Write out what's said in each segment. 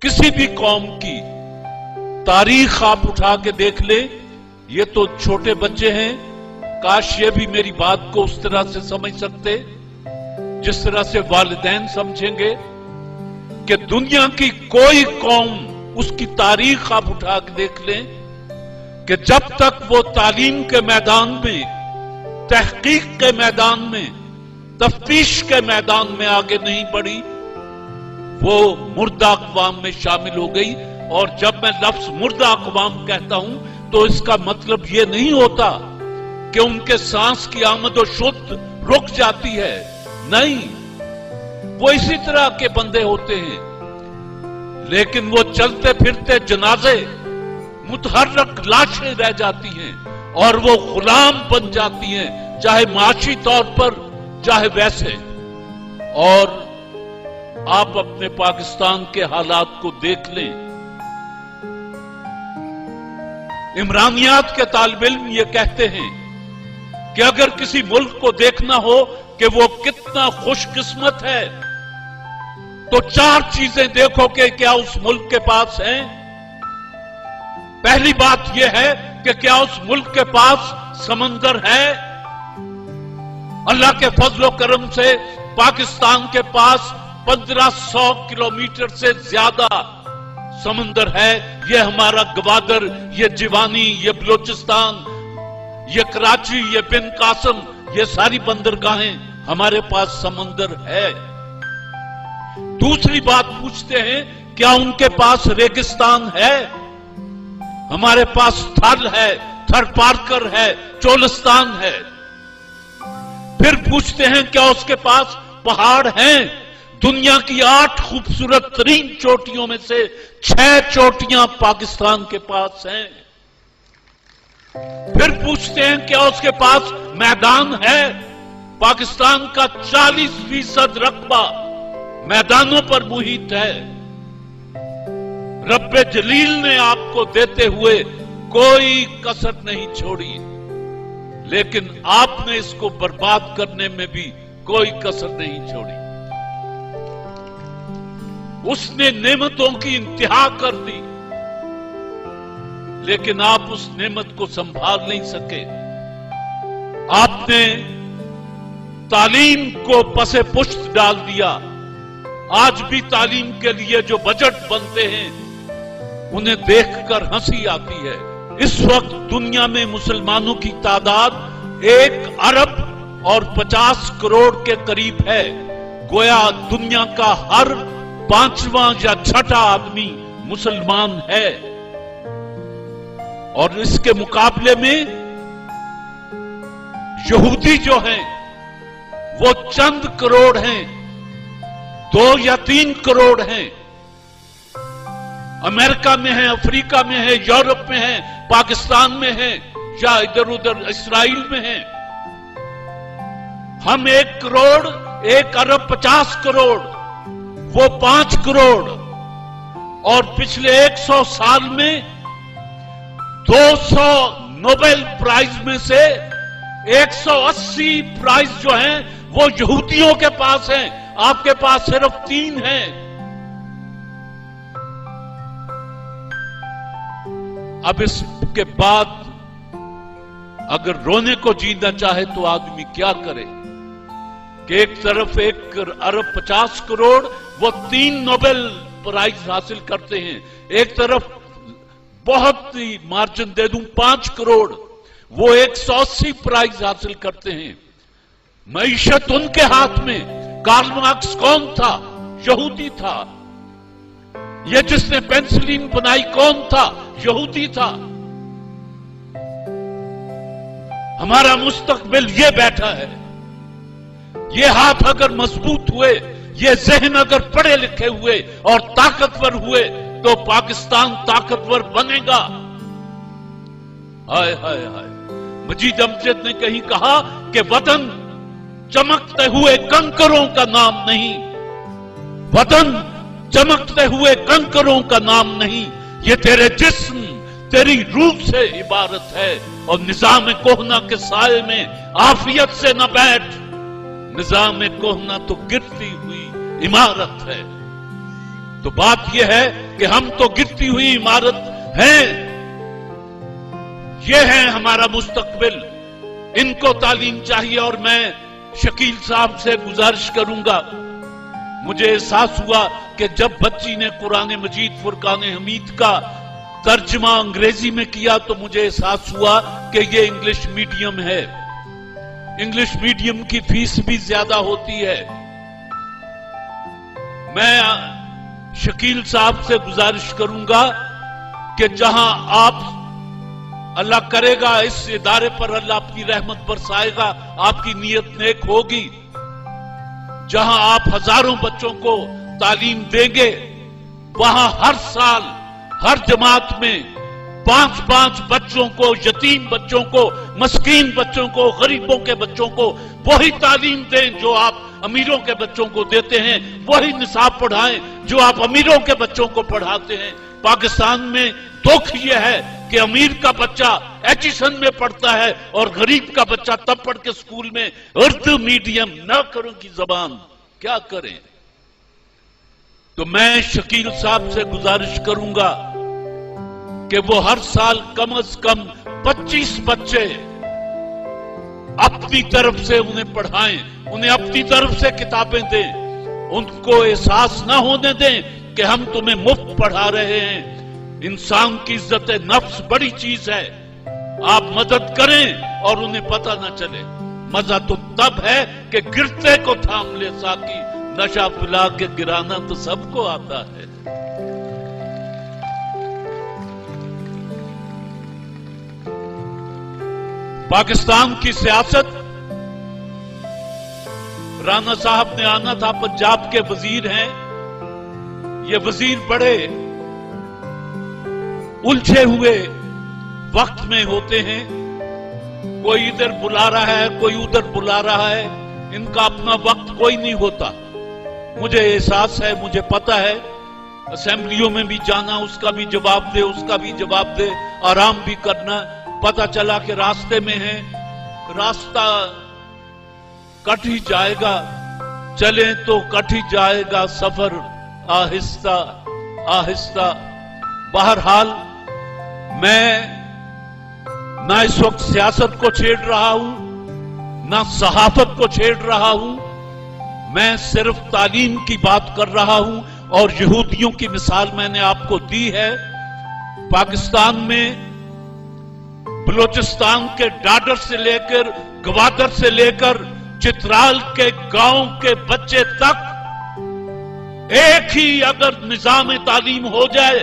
किसी भी कौम की तारीख आप उठा के देख ले, ये तो छोटे बच्चे हैं, काश ये भी मेरी बात को उस तरह से समझ सकते जिस तरह से वालिदैन समझेंगे कि दुनिया की कोई कौम, उसकी तारीख आप उठा के देख लें कि जब तक वो तालीम के मैदान में, तहकीक के मैदान में, तफ्तीश के मैदान में आगे नहीं बढ़ी, वो मुर्दा अक़वाम में शामिल हो गई। और जब मैं लफ्ज मुर्दा अक़वाम कहता हूं तो इसका मतलब ये नहीं होता कि उनके सांस की आमद और शुद्ध रुक जाती है, नहीं, वो इसी तरह के बंदे होते हैं, लेकिन वो चलते फिरते जनाजे, मुतहर्रक लाशें रह जाती हैं और वो गुलाम बन जाती हैं, चाहे माशी तौर पर चाहे वैसे। और आप अपने पाकिस्तान के हालात को देख लें, इमरानियात के तालिब इल्म ये कहते हैं कि अगर किसी मुल्क को देखना हो कि वो कितना खुशकिस्मत है तो 4 चीजें देखो कि क्या उस मुल्क के पास है। पहली बात यह है कि क्या उस मुल्क के पास समंदर है। अल्लाह के फजल व करम से पाकिस्तान के पास 1500 किलोमीटर से ज्यादा समंदर है। ये हमारा गवादर, ये जिवानी, ये बलोचिस्तान, ये कराची, ये बिन कासम, ये सारी बंदरगाहें हमारे पास समंदर है। दूसरी बात पूछते हैं, क्या उनके पास रेगिस्तान है। हमारे पास थल है, थरपारकर है, चोलिस्तान है। फिर पूछते हैं, क्या उसके पास पहाड़ हैं। दुनिया की 8 खूबसूरत तरीन चोटियों में से 6 चोटियां पाकिस्तान के पास हैं। फिर पूछते हैं, क्या उसके पास मैदान है। पाकिस्तान का 40% रकबा मैदानों पर मुहित है। रब्बे जलील ने आपको देते हुए कोई कसर नहीं छोड़ी, लेकिन आपने इसको बर्बाद करने में भी कोई कसर नहीं छोड़ी। उसने नेमतों की इंतहा कर दी, लेकिन आप उस नेमत को संभाल नहीं सके। आपने तालीम को पसे पुश्त डाल दिया। आज भी तालीम के लिए जो बजट बनते हैं उन्हें देखकर हंसी आती है। इस वक्त दुनिया में मुसलमानों की तादाद 1 अरब और 50 करोड़ के करीब है। गोया दुनिया का हर 5वां या 6ठा आदमी मुसलमान है। और इसके मुकाबले में यहूदी जो हैं वो चंद करोड़ हैं, 2 या 3 करोड़ हैं। अमेरिका में है, अफ्रीका में है, यूरोप में है, पाकिस्तान में है, या इधर उधर इसराइल में है। हम 1 करोड़, 1 अरब 50 करोड़, वो 5 करोड़। और पिछले 100 साल में 200 नोबेल प्राइज में से 180 प्राइज जो हैं वो यहूदियों के पास हैं। आपके पास सिर्फ 3 हैं। अब इसके बाद अगर रोने को जीना चाहे तो आदमी क्या करे कि एक तरफ 1 अरब 50 करोड़ वो 3 नोबेल प्राइज हासिल करते हैं, एक तरफ बहुत ही मार्जिन दे दूं 5 करोड़ वो 180 प्राइज हासिल करते हैं। मईशत उनके हाथ में। कार्ल मार्क्स कौन था? यहूदी था। ये जिसने पेंसिलिन बनाई कौन था? यहूदी था। हमारा मुस्तकबिल ये बैठा है। ये हाथ अगर मजबूत हुए, ये जहन अगर पढ़े लिखे हुए और ताकतवर हुए तो पाकिस्तान ताकतवर बनेगा। हाय हाय हाय। मजीद अमजद ने कहीं कहा कि वतन चमकते हुए कंकरों का नाम नहीं, वतन चमकते हुए कंकरों का नाम नहीं, ये तेरे जिस्म, तेरी रूह से इबारत है। और निजाम कोहना के साए में आफियत से न बैठ, निजाम कोहना तो गिरती हुई इमारत है। तो बात यह है कि हम तो गिरती हुई इमारत हैं। ये है हमारा मुस्तकबिल, इनको तालीम चाहिए। और मैं शकील साहब से गुजारिश करूंगा, मुझे एहसास हुआ कि जब बच्ची ने कुरान मजीद फुरकान हमीद का तर्जमा अंग्रेजी में किया तो मुझे एहसास हुआ कि ये इंग्लिश मीडियम है। इंग्लिश मीडियम की फीस भी ज्यादा होती है। मैं शकील साहब से गुजारिश करूंगा कि जहां आप, अल्लाह करेगा इस इदारे पर अल्लाह अपनी रहमत बरसाएगा, आपकी नीयत नेक होगी, जहां आप हजारों बच्चों को तालीम देंगे, वहां हर साल हर जमात में 5-5 बच्चों को, यतीम बच्चों को, मस्कीन बच्चों को, गरीबों के बच्चों को वही तालीम दें जो आप अमीरों के बच्चों को देते हैं, वही निसाब पढ़ाएं जो आप अमीरों के बच्चों को पढ़ाते हैं। पाकिस्तान में दुख यह है कि अमीर का बच्चा एचिसन में पढ़ता है और गरीब का बच्चा तब पढ़ के स्कूल में उर्दू मीडियम न करो की जबान, क्या करें। तो मैं शकील साहब से गुजारिश करूंगा कि वो हर साल कम से कम 25 बच्चे अपनी तरफ से उन्हें पढ़ाएं, उन्हें अपनी तरफ से किताबें दें, उनको एहसास ना होने दें कि हम तुम्हें मुफ्त पढ़ा रहे हैं। इंसान की इज्जत नफ्स बड़ी चीज है, आप मदद करें और उन्हें पता ना चले। मजा तो तब है कि गिरते को थाम ले साकी, नशा पिला के गिराना तो सबको आता है। पाकिस्तान की सियासत, राना साहब ने आना था, पंजाब के वजीर हैं। ये वजीर बड़े उलझे हुए वक्त में होते हैं, कोई इधर बुला रहा है, कोई उधर बुला रहा है, इनका अपना वक्त कोई नहीं होता। मुझे एहसास है, मुझे पता है, असेंबलियों में भी जाना, उसका भी जवाब दे, उसका भी जवाब दे, आराम भी करना। पता चला कि रास्ते में है, रास्ता कट ही जाएगा, चले तो कट ही जाएगा सफर आहिस्ता आहिस्ता। बहरहाल मैं ना इस वक्त सियासत को छेड़ रहा हूं, ना सहाफत को छेड़ रहा हूं, मैं सिर्फ तालीम की बात कर रहा हूं। और यहूदियों की मिसाल मैंने आपको दी है। पाकिस्तान में बलूचिस्तान के डाडर से लेकर, गवादर से लेकर चित्राल के गांव के बच्चे तक एक ही अगर निजाम तालीम हो जाए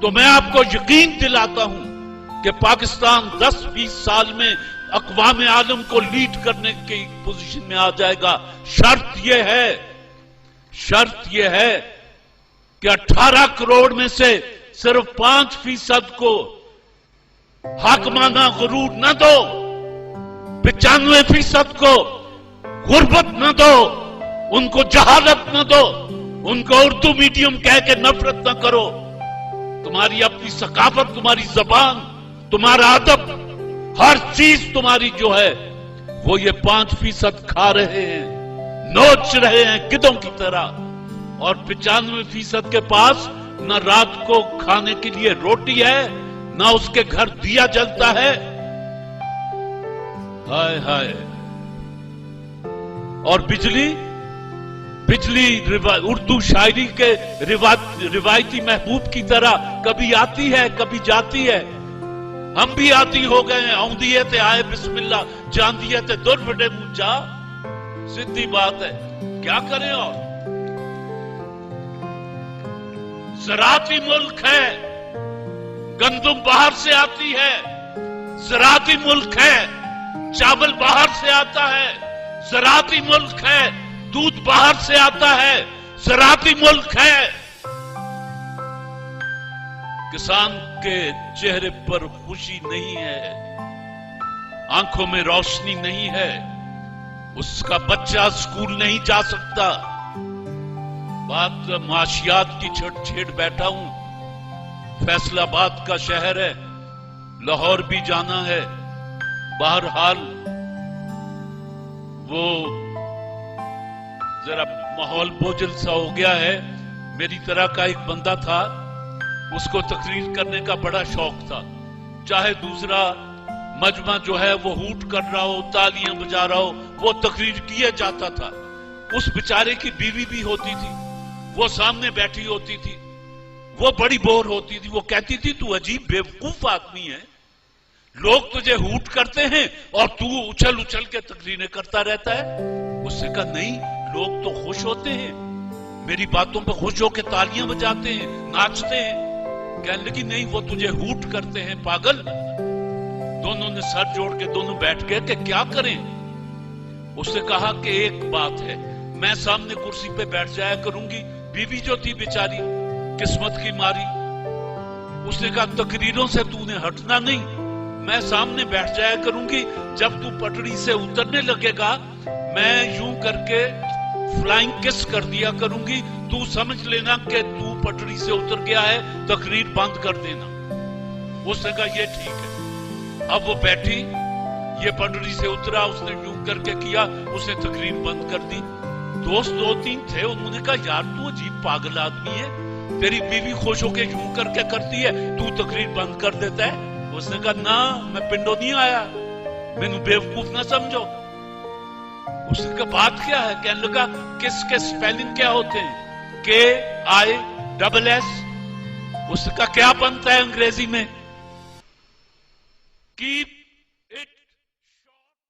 तो मैं आपको यकीन दिलाता हूं कि पाकिस्तान 10-20 साल में अक़वाम आलम को लीड करने की पोजीशन में आ जाएगा। शर्त यह है कि 18 करोड़ में से सिर्फ 5% को हाकमाना गुरूर न दो, 95% को गुर्बत न दो, उनको जहालत न दो, उनको उर्दू मीडियम कह के नफरत न करो। तुम्हारी अपनी सकाफत, तुम्हारी जबान, तुम्हारा अदब, हर चीज तुम्हारी जो है वो ये 5% खा रहे हैं, नोच रहे हैं गिद्धों की तरह। और 95% के पास न रात को खाने के लिए रोटी है, ना उसके घर दिया जलता है। हाय हाय। और बिजली उर्दू शायरी के रिवायती महबूब की तरह कभी आती है, कभी जाती है। हम भी आती हो गए हैं। औंदिए ते आए बिस्मिल्लाह, जान दिए ते दुर बड़े मुझा। सीधी बात है, क्या करें। और ज़राती मुल्क है, गंदुम बाहर से आती है। ज़राती मुल्क है, चावल बाहर से आता है। ज़राती मुल्क है, दूध बाहर से आता है। ज़राती मुल्क है। किसान के चेहरे पर खुशी नहीं है, आंखों में रोशनी नहीं है, उसका बच्चा स्कूल नहीं जा सकता। बात माशियात की छेड़ बैठा हूं। फैसलाबाद का शहर है, लाहौर भी जाना है। बहरहाल वो जरा माहौल बोझल सा हो गया है। मेरी तरह का एक बंदा था, उसको तकरीर करने का बड़ा शौक था। चाहे दूसरा मजमा जो है वो हूट कर रहा हो, तालियां बजा रहा हो, वो तकरीर किया जाता था। उस बेचारे की बीवी भी होती थी, वो सामने बैठी होती थी, वो बड़ी बोर होती थी। वो कहती थी तू अजीब बेवकूफ आदमी है, लोग तुझे हूट करते हैं और तू उछल उछल के तकरीरें करता रहता है। उससे कहा नहीं, लोग तो खुश होते हैं, मेरी बातों पर खुश होकर तालियां बजाते हैं, नाचते हैं। कहने लगी नहीं, वो तुझे हूट करते हैं पागल। दोनों ने सर जोड़ के दोनों बैठ गए कि क्या करें। उसने कहा कि एक बात है, मैं सामने कुर्सी पे बैठ जाया करूंगी। बीवी जो थी बेचारी किस्मत की मारी, उसने कहा तकरीरों से तूने हटना नहीं, मैं सामने बैठ जाया करूंगी। जब तू पटड़ी से उतरने लगेगा मैं यूं करके फ्लाइंग किस कर दिया करूंगी, तू समझ लेना कि तू पटड़ी से उतर गया है, तकरीर बंद कर देना। उसने कहा ये ठीक है। अब वो बैठी, ये पटड़ी से उतरा, उसने यूं करके किया, उसने तकरीर बंद कर दी। दोस्त दो तीन थे, उन्होंने कहा यार तू अजीब पागल आदमी है, तेरी बीवी खुश होके यूं करके करती है, तू तकरीर बंद कर देता है। उसने कहा ना, मैं पिंडों नहीं आया, मैनू बेवकूफ ना समझो। उसने कहा बात क्या है? कहने लगा किसके स्पेलिंग क्या होते हैं? KISS। उसने कहा क्या बनता है अंग्रेजी में? कीप